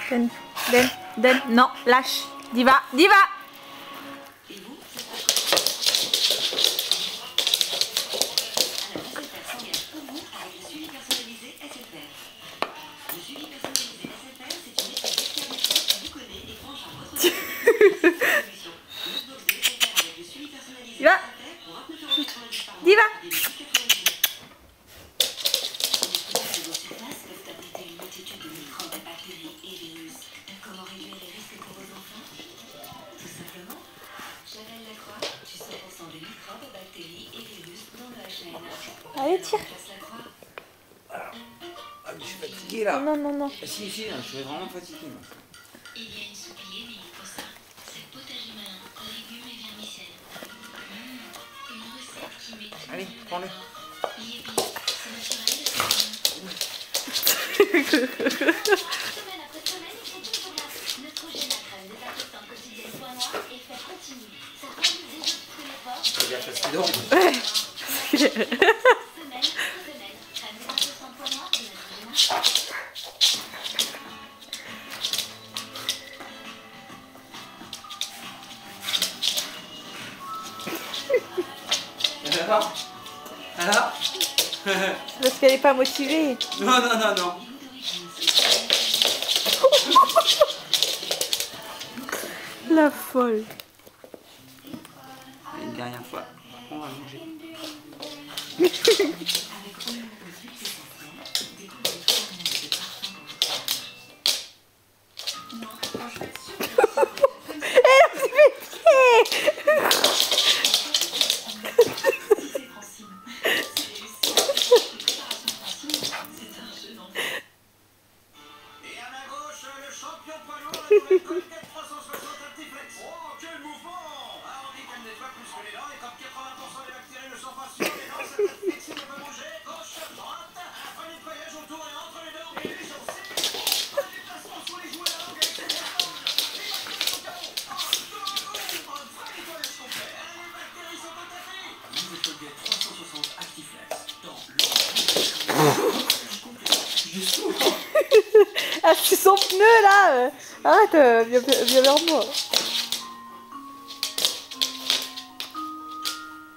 Donne. Non, lâche. Diva. Diva. Allez, tire. Ah, mais je suis fatigué là. Non. Ah, si, je suis vraiment fatigué. Moi. Il y a une soupe liée pour ça. C'est potager marin, légumes et vermicelles. Une recette qui met tout. Allez, prends-le. Yébi, c'est naturel. Semaine après semaine, ils sont toujours là. Neutrogena, crème désinfectante quotidienne soin noir et faire continue. Ça rend des autres tous les ports. C'est bien facile. Ouais. Semaine après semaine, crème désinfectante soin noir et Neutrogena. Alors C'est parce qu'elle est pas motivée. Non. La folle. Une dernière fois, on va manger. Ah, c'est son pneu là. Arrête, viens vers moi.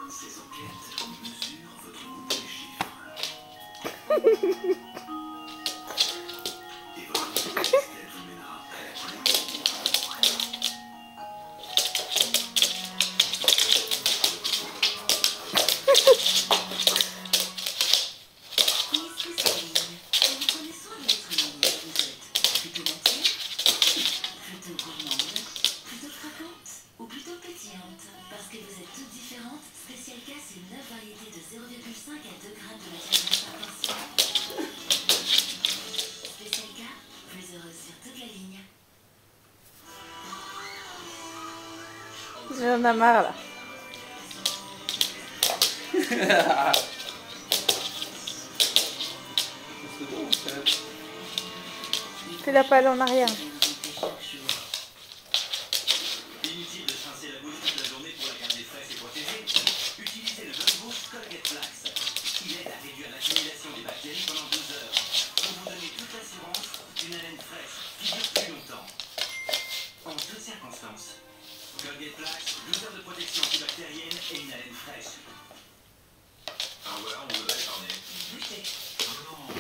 Ces enquêtes mesurent votre goût pour les chiffres. Et votre système vous mènera à la collecte. Parce que vous êtes toutes différentes, Spécial K, c'est 9 variétés de 0,5 à 2 grammes de matière grasse par portion. Spécial K, plus heureuse sur toute la ligne. Il en a marre là. Fais la palle en arrière. Inutile de rincer la bouche toute la journée pour la garder fraîche et protégée. Utilisez le bain bouche Colgate Flax. Il aide à réduire l'accumulation des bactéries pendant 12 heures. Pour vous donner toute l'assurance d'une haleine fraîche qui dure plus longtemps. En toutes circonstances. Colgate Flax, 12 heures de protection antibactérienne et une haleine fraîche. Ah ouais, on vous a épargné. Butez. Oh non.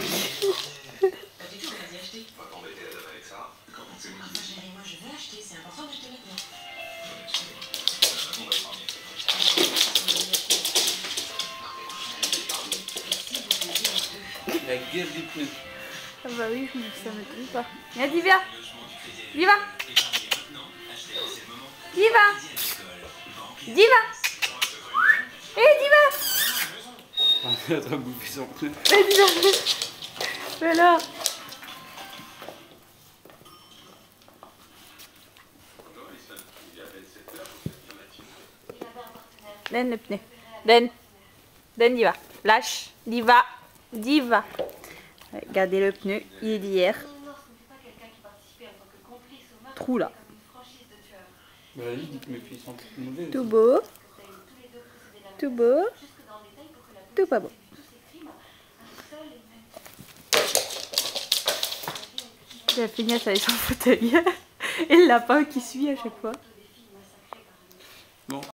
Pas du tout, on a dit acheter. Va t'embêter la dame avec ça. Comment c'est moi qui dis? Moi je veux acheter, c'est important d'acheter maintenant. On va épargner. La gueule des pneus. Ah bah oui, ça m'étonne pas. Viens, Diva. Diva. Eh, Diva. Elle a bouffé son pneu. Eh, Diva. Mais là. Donne le pneu. Donne, Diva. Lâche. Diva. Regardez le pneu, il est d'hier. Trou là. Bah vas-y, dites mes pieds sont mauvais. Tout beau. Tout pas beau. La feignasse avec son fauteuil. Et le lapin qui suit à chaque fois.